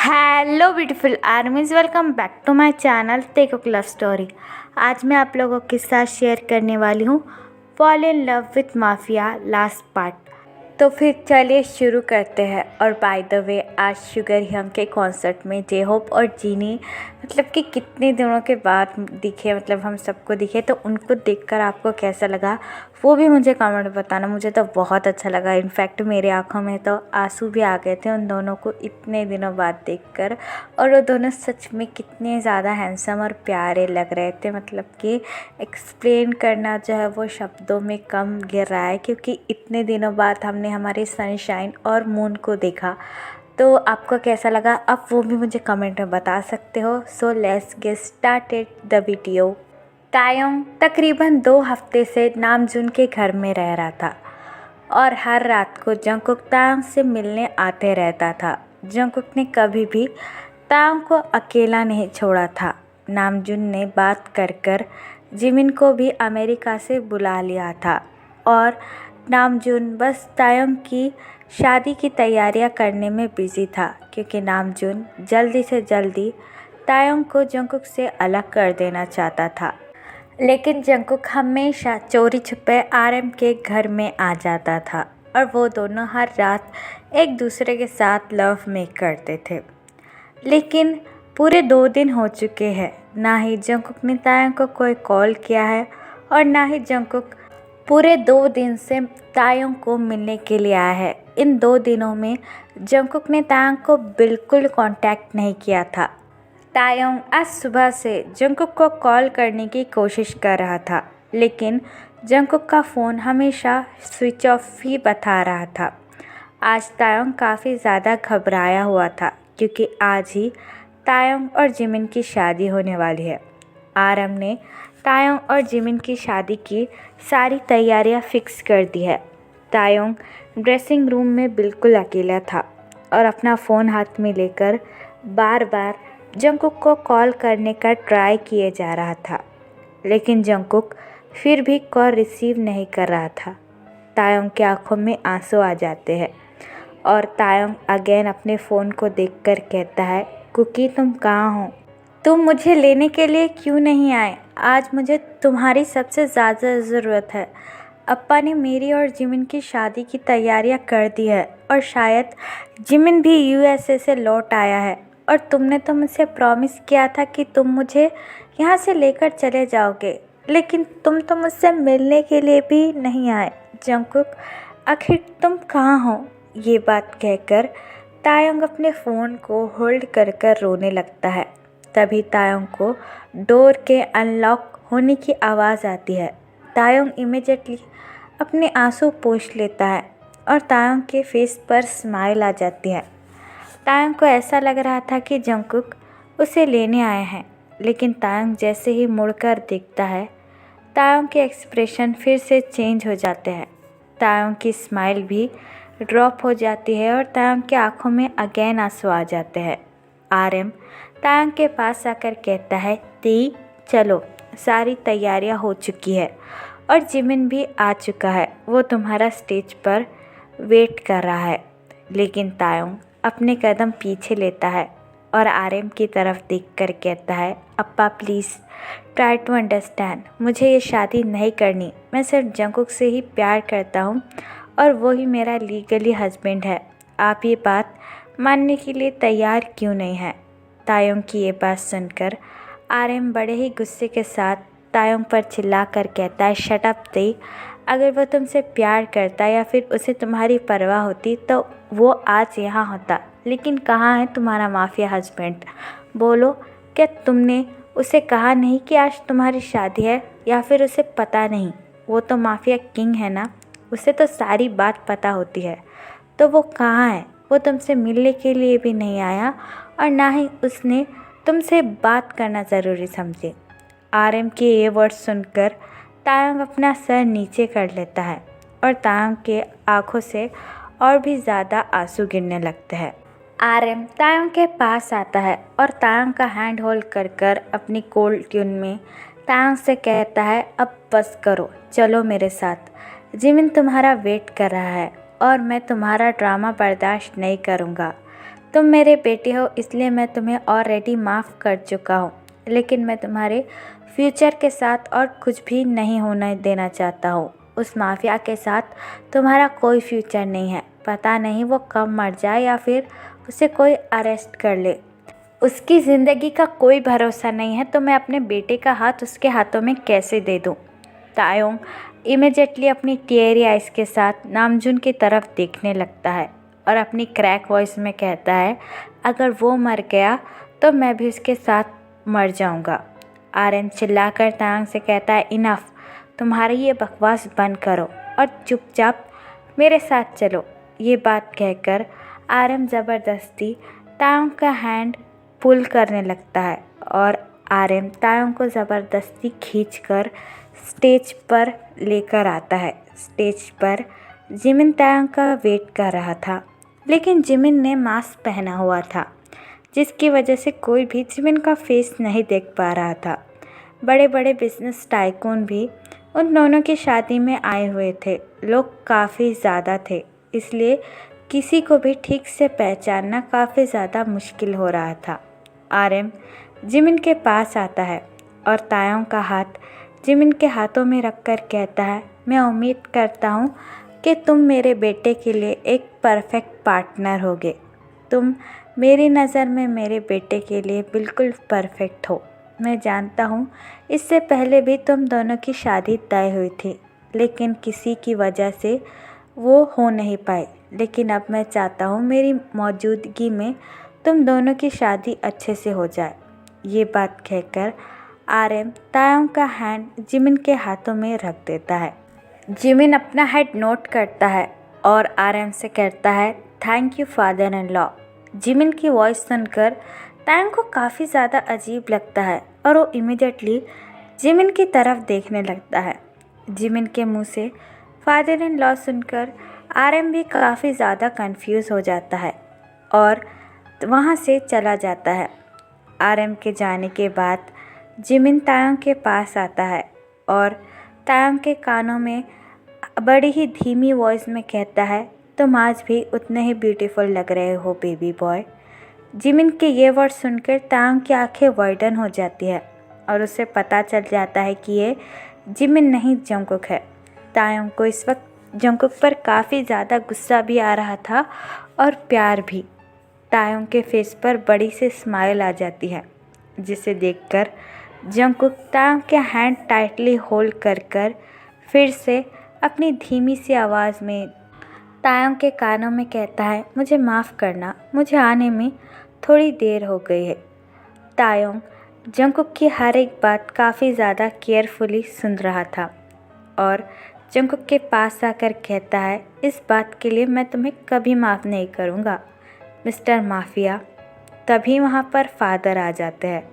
Hello beautiful armies, welcome back to my channel Taekook love story. आज मैं आप लोगों के साथ शेयर करने वाली हूँ fall in love with mafia last part. तो फिर चलिए शुरू करते हैं। और बाय द वे, आज शुगर हियंग के कॉन्सर्ट में जे होप और जीनी मतलब कि कितने दिनों के बाद दिखे, मतलब हम सबको दिखे। तो उनको देखकर आपको कैसा लगा वो भी मुझे कमेंट में बताना। मुझे तो बहुत अच्छा लगा। इनफैक्ट मेरे आंखों में तो आंसू भी आ गए थे उन दोनों को इतने दिनों बाद देखकर। और वो दोनों सच में कितने ज़्यादा हैंडसम और प्यारे लग रहे थे। मतलब कि एक्सप्लेन करना जो है वो शब्दों में कम गिर रहा है, क्योंकि इतने दिनों बाद हमने हमारे सनशाइन और मून को देखा। तो आपको कैसा लगा अब वो भी मुझे कमेंट में बता सकते हो। So let's get started the video. Taehyung तकरीबन 2 हफ्ते से नामजून के घर में रह रहा था और हर रात को जंगकुक तायोंग से मिलने आते रहता था। जंगकुक ने कभी भी तायोंग को अकेला नहीं छोड़ा था। नामजून ने बात कर कर जिमिन को भी अमेरिका से बुला लिया था और नामजून बस तायोंग की शादी की तैयारियां करने में बिजी था, क्योंकि नामजून जल्दी से जल्दी तायोंग को जंगकुक से अलग कर देना चाहता था। लेकिन जंगकुक हमेशा चोरी छुपे आरएम के घर में आ जाता था और वो दोनों हर रात एक दूसरे के साथ लव मेक करते थे। लेकिन पूरे 2 दिन हो चुके हैं, ना ही जंगकुक ने तायोंग को कोई कॉल किया है और ना ही जंगकुक पूरे 2 दिन से तायोंग को मिलने के लिए आया है। इन 2 दिनों में जंगकुक ने तायोंग को बिल्कुल कांटेक्ट नहीं किया था। तायोंग आज सुबह से जंगकुक को कॉल करने की कोशिश कर रहा था, लेकिन जंगकुक का फ़ोन हमेशा स्विच ऑफ ही बता रहा था। आज तायोंग काफ़ी ज़्यादा घबराया हुआ था, क्योंकि आज ही तायोंग और जिमिन की शादी होने वाली है। आरएम ने तायोंग और जिमिन की शादी की सारी तैयारियां फिक्स कर दी है। तायोंग ड्रेसिंग रूम में बिल्कुल अकेला था और अपना फ़ोन हाथ में लेकर बार बार जंगकुक को कॉल करने का ट्राई किए जा रहा था, लेकिन जंगकुक फिर भी कॉल रिसीव नहीं कर रहा था। तायोंग की आंखों में आंसू आ जाते हैं और तायोंग अगेन अपने फ़ोन को देखकर कहता है, कुकी तुम कहाँ हो? तुम मुझे लेने के लिए क्यों नहीं आए? आज मुझे तुम्हारी सबसे ज़्यादा ज़रूरत है। अप्पा ने मेरी और जिमिन की शादी की तैयारियां कर दी है और शायद जिमिन भी यूएसए से लौट आया है। और तुमने तो मुझसे प्रॉमिस किया था कि तुम मुझे यहाँ से लेकर चले जाओगे, लेकिन तुम तो मुझसे मिलने के लिए भी नहीं आए। जंगकुक, आखिर तुम कहाँ हो? ये बात कहकर तायोंग अपने फ़ोन को होल्ड कर कर रोने लगता है। तभी तायोंग को डोर के अनलॉक होने की आवाज़ आती है। तायोंग इमीडिएटली अपने आंसू पोंछ लेता है और तायोंग के फेस पर स्माइल आ जाती है। तायोंग को ऐसा लग रहा था कि जंगकुक उसे लेने आए हैं, लेकिन तायोंग जैसे ही मुड़कर देखता है, तायोंग के एक्सप्रेशन फिर से चेंज हो जाते हैं। तायोंग की स्माइल भी ड्रॉप हो जाती है और तायोंग की आंखों में अगेन आंसू आ जाते हैं। आरएम तायोंग के पास आकर कहता है, ती चलो, सारी तैयारियां हो चुकी है और जिमिन भी आ चुका है। वो तुम्हारा स्टेज पर वेट कर रहा है। लेकिन तायोंग अपने कदम पीछे लेता है और आरएम की तरफ देखकर कहता है, अप्पा प्लीज़ ट्राई टू अंडरस्टैंड। मुझे ये शादी नहीं करनी। मैं सिर्फ जंगकुक से ही प्यार करता हूँ और वो ही मेरा लीगली हस्बैंड है। आप ये बात मानने के लिए तैयार क्यों नहीं हैं? तायोंग की ये बात सुनकर आरएम बड़े ही गुस्से के साथ तायोंग पर चिल्लाकर कहता है, शट अप ती। अगर वो तुमसे प्यार करता या फिर उसे तुम्हारी परवाह होती तो वो आज यहाँ होता। लेकिन कहाँ है तुम्हारा माफिया हस्बैंड? बोलो, क्या तुमने उसे कहा नहीं कि आज तुम्हारी शादी है? या फिर उसे पता नहीं? वो तो माफिया किंग है ना, उसे तो सारी बात पता होती है। तो वो कहाँ है? वो तुमसे मिलने के लिए भी नहीं आया और ना ही उसने तुमसे बात करना ज़रूरी समझे। आरएम के ये वर्ड सुनकर तायोंग अपना सर नीचे कर लेता है और तायोंग के आंखों से और भी ज़्यादा आंसू गिरने लगते हैं। आरएम तायोंग के पास आता है और तायोंग का हैंड होल्ड कर कर अपनी कोल्ड ट्यून में तायोंग से कहता है, अब बस करो, चलो मेरे साथ। जिमिन तुम्हारा वेट कर रहा है और मैं तुम्हारा ड्रामा बर्दाश्त नहीं करूँगा। तुम मेरे बेटे हो इसलिए मैं तुम्हें ऑलरेडी माफ़ कर चुका हूँ, लेकिन मैं तुम्हारे फ्यूचर के साथ और कुछ भी नहीं होने देना चाहता हूँ। उस माफिया के साथ तुम्हारा कोई फ्यूचर नहीं है। पता नहीं वो कब मर जाए या फिर उसे कोई अरेस्ट कर ले। उसकी ज़िंदगी का कोई भरोसा नहीं है, तो मैं अपने बेटे का हाथ उसके हाथों में कैसे दे दूँ। तायोंग इमिडिएटली अपनी टीयरी आइज़ के साथ नामजुन की तरफ देखने लगता है और अपनी क्रैक वॉइस में कहता है, अगर वो मर गया तो मैं भी उसके साथ मर जाऊंगा। आर्यन चिल्लाकर तायोंग से कहता है, इनफ, तुम्हारी ये बकवास बंद करो और चुपचाप मेरे साथ चलो। ये बात कहकर आर्यन ज़बरदस्ती तायोंग का हैंड पुल करने लगता है और आर्यन तायोंग को ज़बरदस्ती खींचकर स्टेज पर लेकर आता है। स्टेज पर जिमिन तायोंग का वेट कर रहा था, लेकिन जिमिन ने मास्क पहना हुआ था, जिसकी वजह से कोई भी जिमिन का फेस नहीं देख पा रहा था। बड़े बड़े बिजनेस टाइकून भी उन दोनों की शादी में आए हुए थे। लोग काफ़ी ज़्यादा थे, इसलिए किसी को भी ठीक से पहचानना काफ़ी ज़्यादा मुश्किल हो रहा था। आर्यन जिमिन के पास आता है और तायोंग का हाथ जिमिन के हाथों में रखकर कहता है, मैं उम्मीद करता हूँ कि तुम मेरे बेटे के लिए एक परफेक्ट पार्टनर होगे। तुम मेरी नज़र में मेरे बेटे के लिए बिल्कुल परफेक्ट हो। मैं जानता हूँ इससे पहले भी तुम दोनों की शादी तय हुई थी, लेकिन किसी की वजह से वो हो नहीं पाई। लेकिन अब मैं चाहता हूँ मेरी मौजूदगी में तुम दोनों की शादी अच्छे से हो जाए। ये बात कहकर आर्यन तायोंग का हैंड जिमिन के हाथों में रख देता है। जिमिन अपना हेड नोट करता है और आर्यन से कहता है, thank you father in law. Jimin की वॉइस सुनकर तायोंग को काफ़ी ज़्यादा अजीब लगता है और वो इमीडिएटली जिमिन की तरफ देखने लगता है। जिमिन के मुंह से फादर इन लॉ सुनकर आर्यन भी काफ़ी ज़्यादा कंफ्यूज हो जाता है और वहाँ से चला जाता है। आर्यन के जाने के बाद जिमिन तायोंग के पास आता है और तायोंग के कानों में बड़ी ही धीमी वॉइस में कहता है, तुम आज भी उतने ही ब्यूटीफुल लग रहे हो बेबी बॉय। जिमिन के ये वर्ड सुनकर तायोंग की आंखें वाइडन हो जाती है और उसे पता चल जाता है कि ये जिमिन नहीं जंगकुक है। तायोंग को इस वक्त जंगकुक पर काफ़ी ज़्यादा गुस्सा भी आ रहा था और प्यार भी। तायोंग के फेस पर बड़ी सी स्माइल आ जाती है, जिसे देखकर जंगकुक तायोंग के हैंड टाइटली होल्ड कर फिर से अपनी धीमी सी आवाज़ में तायोंग के कानों में कहता है, मुझे माफ़ करना, मुझे आने में थोड़ी देर हो गई है। तायोंग जंगकुक की हर एक बात काफ़ी ज़्यादा केयरफुली सुन रहा था और जंगकुक के पास आकर कहता है, इस बात के लिए मैं तुम्हें कभी माफ़ नहीं करूँगा मिस्टर माफिया। तभी वहाँ पर फादर आ जाते हैं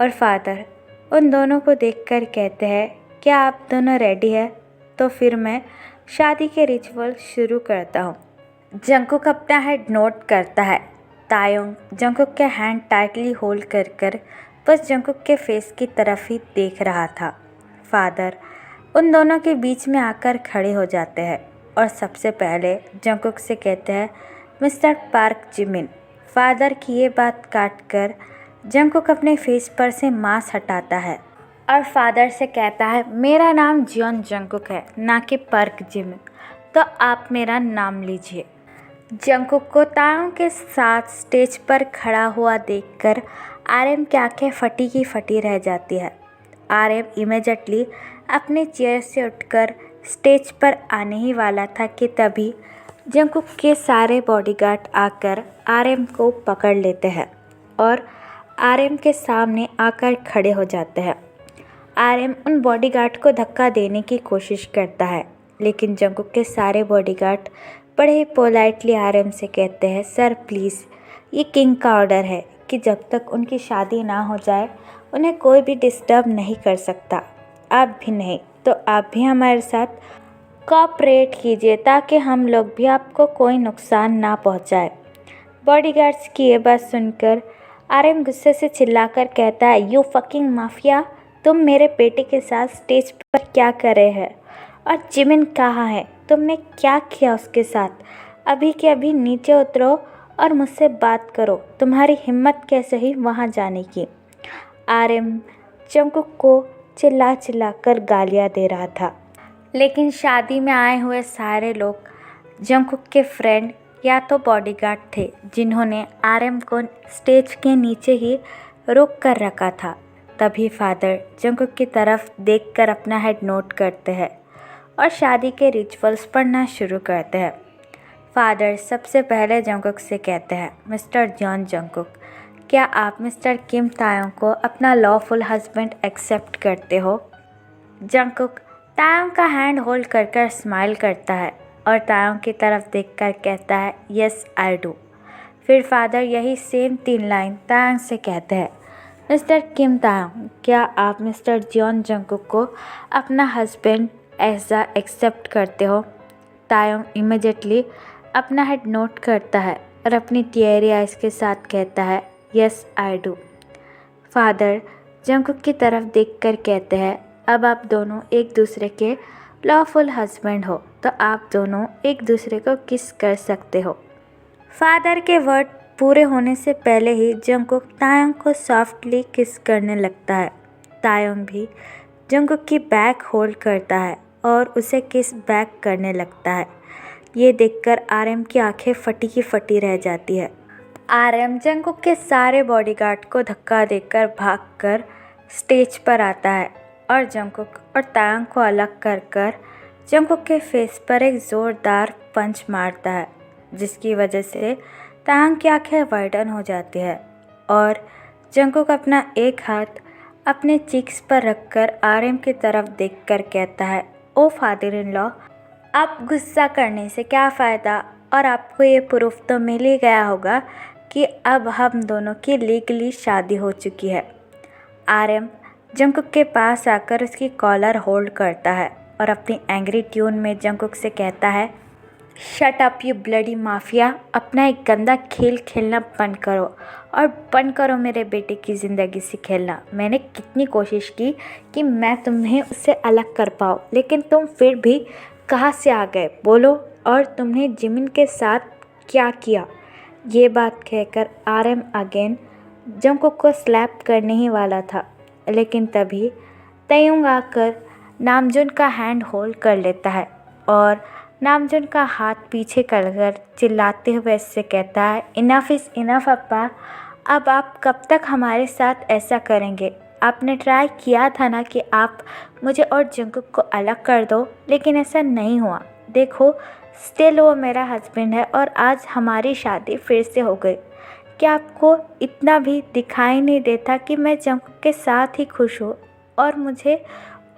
और फादर उन दोनों को देखकर कहते हैं, क्या आप दोनों रेडी है? तो फिर मैं शादी के रिचुअल शुरू करता हूँ। जंगकुक अपना हेड नोट करता है। तायोंग जंगकुक के हैंड टाइटली होल्ड कर बस जंगकुक के फेस की तरफ ही देख रहा था। फादर उन दोनों के बीच में आकर खड़े हो जाते हैं और सबसे पहले जंगकुक से कहते हैं, मिस्टर पार्क जिमिन। फादर की ये बात काटकर जंगकुक अपने फेस पर से मास्क हटाता है और फादर से कहता है, मेरा नाम जियोन जंगकुक है, ना कि पार्क जिमिन, तो आप मेरा नाम लीजिए। जंगकुक को तायोंग के साथ स्टेज पर खड़ा हुआ देखकर आर्यन की आंखें फटी की फटी रह जाती है। आर्यन इमीडिएटली अपने चेयर से उठकर स्टेज पर आने ही वाला था कि तभी जंगकुक के सारे बॉडीगार्ड आकर आर्यन को पकड़ लेते हैं और आर्यन के सामने आकर खड़े हो जाते हैं। आर्यन उन बॉडीगार्ड को धक्का देने की कोशिश करता है, लेकिन जंगकुक के सारे बॉडीगार्ड बड़े ही पोलाइटली आर्यन से कहते हैं, सर प्लीज़, ये किंग का ऑर्डर है कि जब तक उनकी शादी ना हो जाए उन्हें कोई भी डिस्टर्ब नहीं कर सकता। आप भी नहीं, तो आप भी हमारे साथ कोऑपरेट कीजिए ताकि हम लोग भी आपको कोई नुकसान ना पहुंचाए। बॉडीगार्ड्स की ये बात सुनकर आर्यन गुस्से से चिल्लाकर कहता है, यू फकिंग माफिया, तुम मेरे बेटे के साथ स्टेज पर क्या कर रहे हैं? और जिमिन कहाँ है? तुमने क्या किया उसके साथ? अभी के अभी नीचे उतरो और मुझसे बात करो, तुम्हारी हिम्मत कैसे हुई वहाँ जाने की। आर्यन जंगकुक को चिल्ला चिल्ला कर गालियाँ दे रहा था, लेकिन शादी में आए हुए सारे लोग जंगकुक के फ्रेंड या तो बॉडीगार्ड थे, जिन्होंने आर्यन को स्टेज के नीचे ही रोक कर रखा था। तभी फादर जंगकुक की तरफ देखकर अपना हेड नोट करते हैं और शादी के रिचुअल्स पढ़ना शुरू करते हैं। फादर सबसे पहले जंगकुक से कहते हैं, मिस्टर जॉन जंगकुक, क्या आप मिस्टर किम तायोंग को अपना लॉफुल हस्बैंड एक्सेप्ट करते हो? जंगकुक तायोंग का हैंड होल्ड कर कर स्माइल करता है और तायोंग की तरफ देखकर कहता है, यस आई डू। फिर फादर यही सेम 3 लाइन तायोंग से कहते हैं, मिस्टर किम तायोंग, क्या आप मिस्टर जॉन जंगकुक को अपना हस्बैंड ऐसा एक्सेप्ट करते हो? तायोंग इमीडिएटली अपना हेड नोट करता है और अपनी टीयरी आइज के साथ कहता है, yes I do. Father Jungkook की तरफ देखकर कहते हैं, अब आप दोनों एक दूसरे के लॉफुल हस्बैंड हो, तो आप दोनों एक दूसरे को किस कर सकते हो। फादर के वर्ड पूरे होने से पहले ही जंगकुक तायोंग को सॉफ्टली किस करने लगता है। तायोंग भी जंगकुक की बैक होल्ड करता है और उसे किस बैक करने लगता है। ये देखकर आर्यन की आंखें फटी की फटी रह जाती है। आर्यन जंगकुक के सारे बॉडीगार्ड को धक्का देकर भागकर स्टेज पर आता है और जंगकुक और तायोंग को अलग कर कर जंगकुक के फेस पर एक ज़ोरदार पंच मारता है, जिसकी वजह से तायोंग की आंखें वाइडन हो जाती है और जंगकुक अपना एक हाथ अपने चीक्स पर रखकर आर्यन की तरफ देखकर कहता है, ओ फादर इन लॉ, आप गुस्सा करने से क्या फ़ायदा, और आपको ये प्रूफ तो मिल ही गया होगा कि अब हम दोनों की लीगली शादी हो चुकी है। आर्यन जंगकुक के पास आकर उसकी कॉलर होल्ड करता है और अपनी एंग्री ट्यून में जंगकुक से कहता है, shut up you bloody mafia, अपना एक गंदा खेल खेलना बंद करो और बंद करो मेरे बेटे की ज़िंदगी से खेलना। मैंने कितनी कोशिश की कि मैं तुम्हें उससे अलग कर पाऊँ, लेकिन तुम फिर भी कहाँ से आ गए, बोलो, और तुमने जिमिन के साथ क्या किया? ये बात कहकर आर्यन अगेन जंगकुक को स्लैप करने ही वाला था, लेकिन तभी तायोंग आकर नामजुन का हैंड होल्ड कर लेता है और नामजुन का हाथ पीछे कर चिल्लाते हुए इससे कहता है, इनफ इज़ इनफ अप्पा, अब आप कब तक हमारे साथ ऐसा करेंगे? आपने ट्राई किया था ना कि आप मुझे और जंगकुक को अलग कर दो, लेकिन ऐसा नहीं हुआ। देखो, स्टिल वो मेरा हस्बैंड है और आज हमारी शादी फिर से हो गई। क्या आपको इतना भी दिखाई नहीं देता कि मैं जंगकुक के साथ ही खुश हूँ और मुझे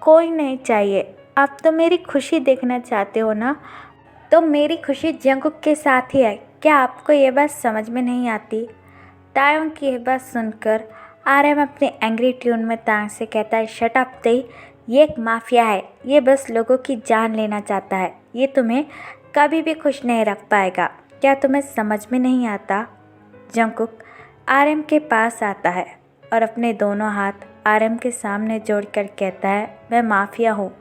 कोई नहीं चाहिए? आप तो मेरी खुशी देखना चाहते हो ना, तो मेरी खुशी जंगकुक के साथ ही है। क्या आपको ये बात समझ में नहीं आती? तायोंग की यह बात सुनकर आर्यन अपने एंग्री ट्यून में तायोंग से कहता है, शट अप तई, ये एक माफिया है, ये बस लोगों की जान लेना चाहता है, ये तुम्हें कभी भी खुश नहीं रख पाएगा। क्या तुम्हें समझ में नहीं आता? जंगकुक आर्यन के पास आता है और अपने दोनों हाथ आर्यन के सामने जोड़कर कहता है, मैं माफिया हूँ,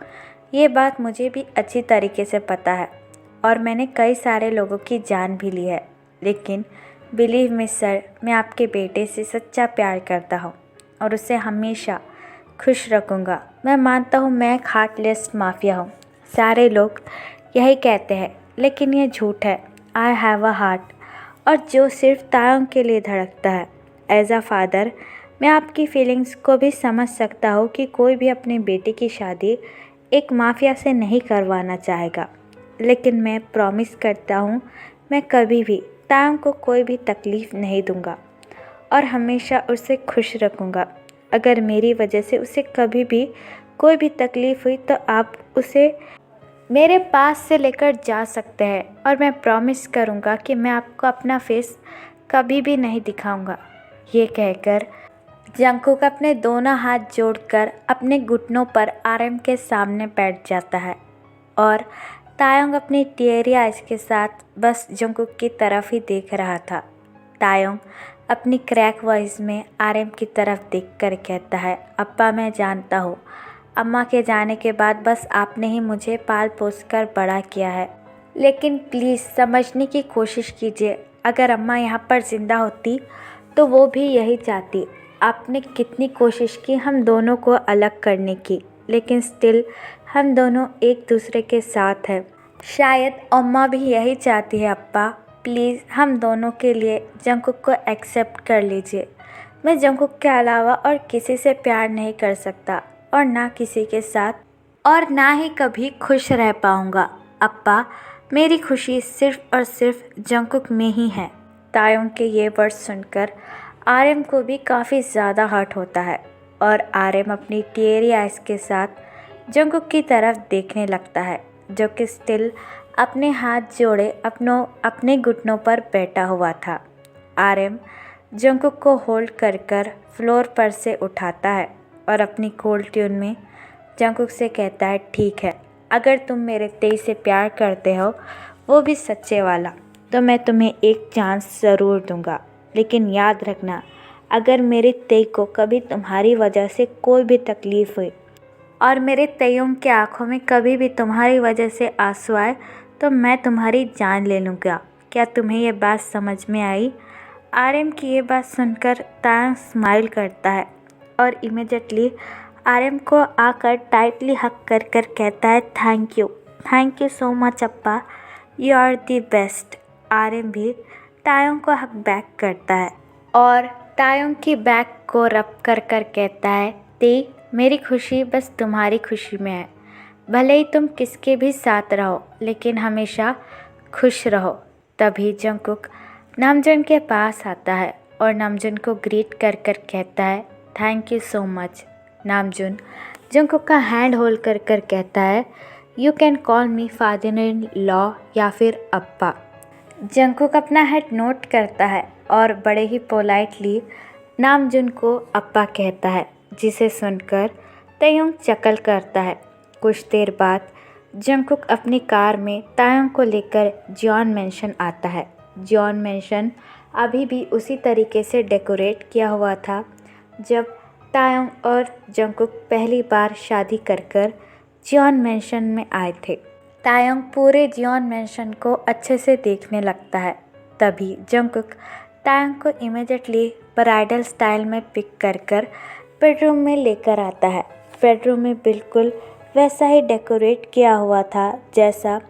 ये बात मुझे भी अच्छी तरीके से पता है और मैंने कई सारे लोगों की जान भी ली है, लेकिन बिलीव मी सर, मैं आपके बेटे से सच्चा प्यार करता हूँ और उसे हमेशा खुश रखूँगा। मैं मानता हूँ मैं एक हार्टलेस माफिया हूँ, सारे लोग यही कहते हैं, लेकिन ये झूठ है। आई हैव अ हार्ट, और जो सिर्फ तायोंग के लिए धड़कता है। एज अ फादर मैं आपकी फीलिंग्स को भी समझ सकता हूँ कि कोई भी अपने बेटे की शादी एक माफिया से नहीं करवाना चाहेगा, लेकिन मैं प्रॉमिस करता हूँ मैं कभी भी तायोंग को कोई भी तकलीफ़ नहीं दूंगा और हमेशा उसे खुश रखूँगा। अगर मेरी वजह से उसे कभी भी कोई भी तकलीफ़ हुई तो आप उसे मेरे पास से लेकर जा सकते हैं और मैं प्रॉमिस करूँगा कि मैं आपको अपना फेस कभी भी नहीं दिखाऊँगा। ये कहकर जंगकुक अपने दोनों हाथ जोड़कर अपने घुटनों पर आर्यन के सामने बैठ जाता है और तायोंग अपनी टीयरी आइज के साथ बस जंगकुक की तरफ ही देख रहा था। तायोंग अपनी क्रैक वॉइस में आर्यन की तरफ देखकर कहता है, अप्पा मैं जानता हूँ, अम्मा के जाने के बाद बस आपने ही मुझे पाल पोस कर बड़ा किया है, लेकिन प्लीज़ समझने की कोशिश कीजिए। अगर अम्मा यहाँ पर ज़िंदा होती तो वो भी यही चाहती। आपने कितनी कोशिश की हम दोनों को अलग करने की, लेकिन स्टिल हम दोनों एक दूसरे के साथ हैं। शायद अम्मा भी यही चाहती है। अप्पा प्लीज़ हम दोनों के लिए जंगकुक को एक्सेप्ट कर लीजिए। मैं जंगकुक के अलावा और किसी से प्यार नहीं कर सकता, और ना किसी के साथ, और ना ही कभी खुश रह पाऊँगा। अप्पा मेरी खुशी सिर्फ़ और सिर्फ जंगकुक में ही है। तायोंग के ये वर्ड सुनकर आर्यन को भी काफ़ी ज़्यादा हर्ट होता है, और आर्यन अपनी टीयरी आइज़ के साथ जंगकुक की तरफ देखने लगता है, जो कि स्टिल अपने हाथ जोड़े अपने घुटनों पर बैठा हुआ था। आर्यन जंगकुक को होल्ड कर कर फ्लोर पर से उठाता है और अपनी कोल्ड ट्यून में जंगकुक से कहता है, ठीक है, अगर तुम मेरे तेई से प्यार करते हो, वो भी सच्चे वाला, तो मैं तुम्हें एक चांस ज़रूर दूंगा। लेकिन याद रखना, अगर मेरे तेई को कभी तुम्हारी वजह से कोई भी तकलीफ़ हुई और मेरे तेइयों की आंखों में कभी भी तुम्हारी वजह से आंसू आए, तो मैं तुम्हारी जान ले लूँगा। क्या तुम्हें ये बात समझ में आई? आर्यन की ये बात सुनकर तायंग स्माइल करता है और इमीडिएटली आर्यन को आकर टाइटली हक कर कर कहता है, थैंक यू सो मच अप्पा, you are the best. Aryan भी तायोंग को हक बैक करता है और तायोंग की बैक को रब कर कर कहता है, ती मेरी खुशी बस तुम्हारी खुशी में है। भले ही तुम किसके भी साथ रहो, लेकिन हमेशा खुश रहो। तभी जंगकुक नामजुन के पास आता है और नामजुन को ग्रीट कर कर कहता है, thank you so much. Namjoon Jungkook का हैंड होल्ड कर कर कहता है, you can call me father in law या फिर अप्पा। जंगकुक अपना हेड नोट करता है और बड़े ही पोलाइटली नामजुन को अप्पा कहता है, जिसे सुनकर तायोंग चकल करता है। कुछ देर बाद जंगकुक अपनी कार में तायोंग को लेकर जॉन मैंशन आता है। जॉन मैंशन अभी भी उसी तरीके से डेकोरेट किया हुआ था जब तायोंग और जंगकुक पहली बार शादी कर जॉन मैंशन में आए थे। तायोंग पूरे जॉन मैंशन को अच्छे से देखने लगता है। तभी जंगकुक तायोंग को इमीडिएटली ब्राइडल स्टाइल में पिक कर बेडरूम में लेकर आता है। बेडरूम में बिल्कुल वैसा ही डेकोरेट किया हुआ था जैसा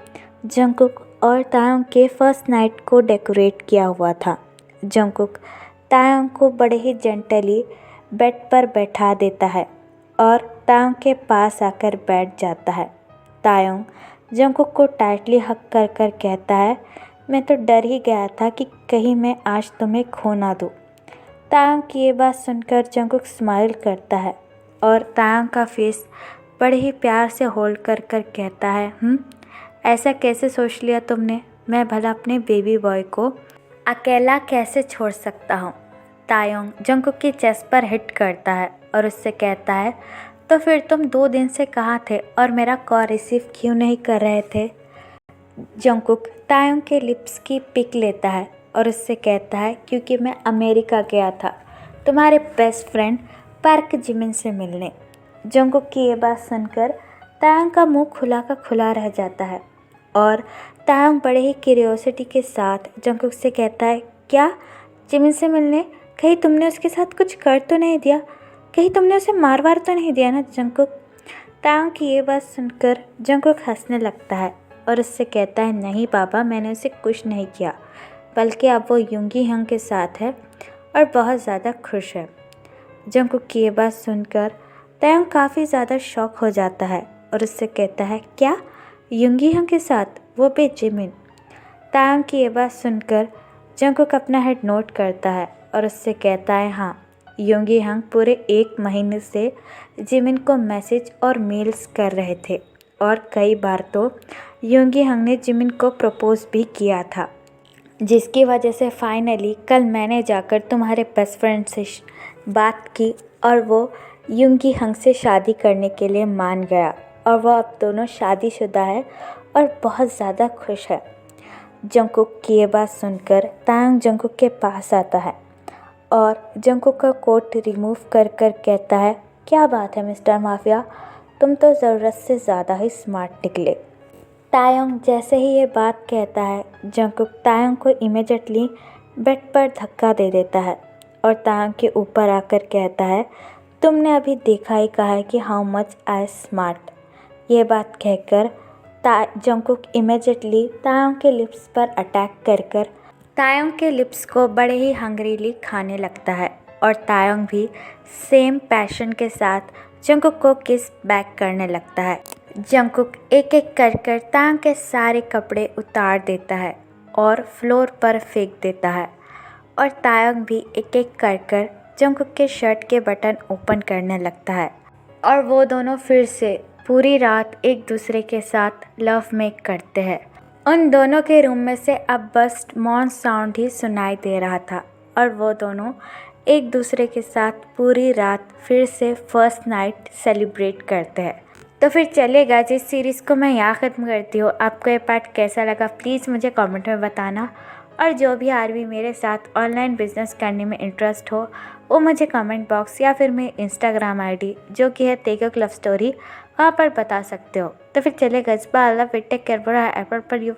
जंगकुक और तायोंग के फर्स्ट नाइट को डेकोरेट किया हुआ था। जंगकुक तायोंग को बड़े ही जेंटली बेड पर बैठा देता है और तायोंग के पास आकर बैठ जाता है। तायोंग जंगकुक को टाइटली हक कर कर कहता है, मैं तो डर ही गया था कि कहीं मैं आज तुम्हें खो ना दूँ। तायोंग की ये बात सुनकर जंगकुक स्माइल करता है और तायोंग का फेस बड़े ही प्यार से होल्ड कर कर कहता है, ऐसा कैसे सोच लिया तुमने? मैं भला अपने बेबी बॉय को अकेला कैसे छोड़ सकता हूँ? तायोंग जंगकुक की चेस्ट पर हिट करता है और उससे कहता है, तो फिर तुम 2 दिन से कहाँ थे और मेरा कॉल रिसीव क्यों नहीं कर रहे थे? जंगकुक तायोंग के लिप्स की पिक लेता है और उससे कहता है, क्योंकि मैं अमेरिका गया था तुम्हारे बेस्ट फ्रेंड पार्क जिमिन से मिलने। जंगकुक की ये बात सुनकर तायोंग का मुंह खुला का खुला रह जाता है और तायोंग बड़े ही क्यूरियोसिटी के साथ जंगकुक से कहता है, क्या जिमिन से मिलने? कहीं तुमने उसके साथ कुछ कर तो नहीं दिया? कहीं तुमने उसे मार वार तो नहीं दिया ना जंगकुक? तायोंग की ये बात सुनकर जंगकुक हंसने लगता है और उससे कहता है, नहीं बाबा, मैंने उसे कुछ नहीं किया, बल्कि अब वो युंगी हंग के साथ है और बहुत ज़्यादा खुश है। जंगकुक की ये बात सुनकर तायोंग काफ़ी ज़्यादा शॉक हो जाता है और उससे कहता है, क्या युंगी हंग के साथ, वो भी जिमिन? तायोंग की ये बात सुनकर जंगकुक अपना हेड नोट करता है और उससे कहता है, हाँ, युंगी हंग पूरे 1 महीने से जिमिन को मैसेज और मेल्स कर रहे थे और कई बार तो युंगी हंग ने जिमिन को प्रपोज भी किया था, जिसकी वजह से फाइनली कल मैंने जाकर तुम्हारे बेस्ट फ्रेंड से बात की और वो युंगी हंग से शादी करने के लिए मान गया और वह अब दोनों शादीशुदा है और बहुत ज़्यादा खुश है। जंगकुक की ये बात सुनकर तायोंग जंगकुक के पास आता है और जंगकुक का कोट रिमूव कर कर कहता है, क्या बात है मिस्टर माफिया, तुम तो ज़रूरत से ज़्यादा ही स्मार्ट निकले। तायोंग जैसे ही ये बात कहता है, जंगकुक तायोंग को इमीडिएटली बेड पर धक्का दे देता है और तायोंग के ऊपर आकर कहता है, तुमने अभी देखा ही कहा है कि हाउ मच आई स्मार्ट। ये बात कहकर जंगकुक इमीडिएटली तायोंग के लिप्स पर अटैक कर तायोंग के लिप्स को बड़े ही हंग्रीली खाने लगता है और तायोंग भी सेम पैशन के साथ जंगकुक को किस बैक करने लगता है। जंगकुक एक एक कर तायोंग के सारे कपड़े उतार देता है और फ्लोर पर फेंक देता है और तायोंग भी एक एक कर जंगकुक के शर्ट के बटन ओपन करने लगता है और वो दोनों फिर से पूरी रात एक दूसरे के साथ लव मेक करते हैं। उन दोनों के रूम में से अब बस मौन साउंड ही सुनाई दे रहा था और वो दोनों एक दूसरे के साथ पूरी रात फिर से फर्स्ट नाइट सेलिब्रेट करते हैं। तो फिर चलेगा जिस सीरीज़ को मैं यहाँ ख़त्म करती हूँ, आपको ये पार्ट कैसा लगा प्लीज़ मुझे कमेंट में बताना। और जो भी भी मेरे साथ ऑनलाइन बिजनेस करने में इंटरेस्ट हो वो मुझे कमेंट बॉक्स या फिर मेरे इंस्टाग्राम आईडी जो कि है तेगक लव स्टोरी वहाँ पर बता सकते हो। तो फिर चलेगा इस बार टेक केयर, बड़ा एयरपोर्ट पर यू।